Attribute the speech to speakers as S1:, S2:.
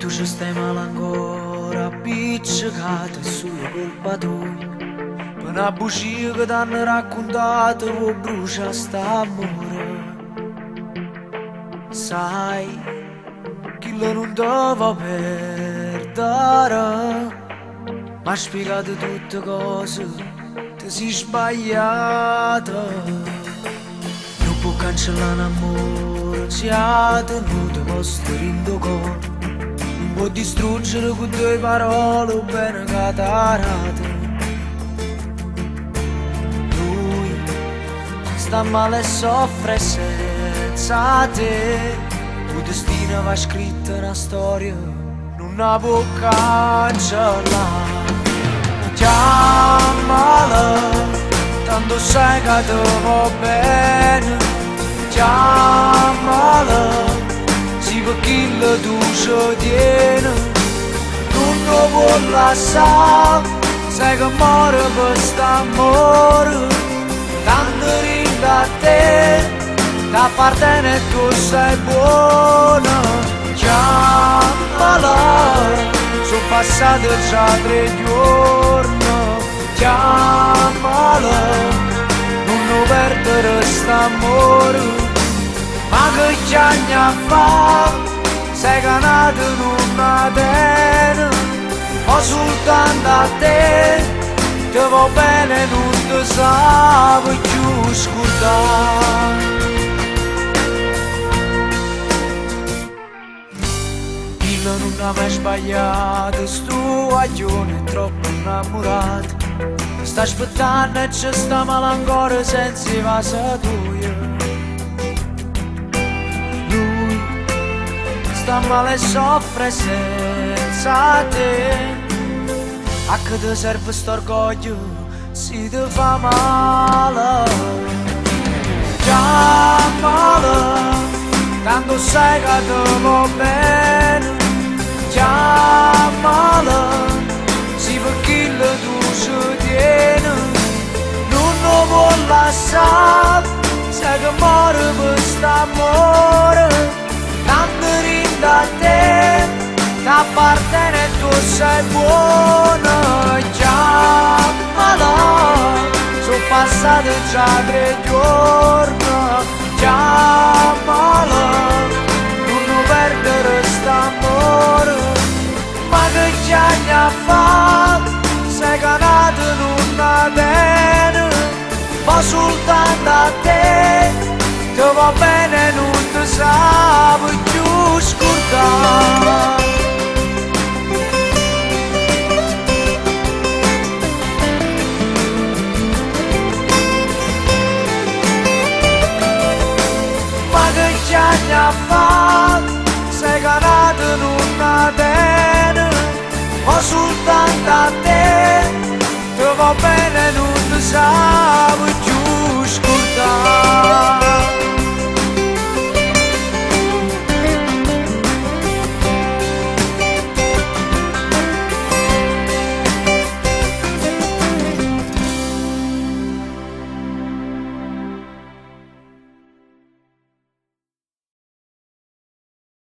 S1: tu ci stai male ancora appiccicata sulla colpa tua. Per una bugia che t'hanno raccontato che brucia st'amore. Sai che non devo perdere. M'ha spiegato tutte cose, ti sei sbagliata. Non può cancellare l'amore, ci ha tenuto vostro rindo cuore. Non può distruggere con due parole bene catarate. Lui sta male e soffre senza te. Il destino va scritto una storia, non la può cancellare. Chiamala, tanto sai che ti va bene. Chiamala, sì perché tu ci tieni. Non lo vuoi lasciare, sai che muore per st'amore. Tanto rinda a te, t'appartiene e tu sei buona. Chiamala, sono passati già 3 giorni. Chiamala, non lo perdere st'amore. Ma che anni a fa, sei canato in una tena. Ma soltanto a te, ti va bene, non ti sapevo più scordare. Non ha mai sbagliato, sto aglione è troppo innamorato. Sta aspettando e ci sta male ancora senza vasa tua. Lui sta male e soffre senza te. A che ti serve sto orgoglio se ti fa male? Chiamala, tanto sai che ti va bene. Chiamala, sì perché tu ci tieni. Non lo vuoi lasciare, sai che muore per st'amore. Tanto rinda a te, t'appartiene e tu sei buona. Chiamala, sono passati già 3 giorni. Chiamala, non lo perdere st'amore. Ma che anni a fa, sei canato in una tena. Ma soltanto a te, ti va bene, non ti sapevo più scordare. Ma che anni a fa, sei canato in una tena. Ma soltanto a te, ti va bene, non ti sapevo più scordare.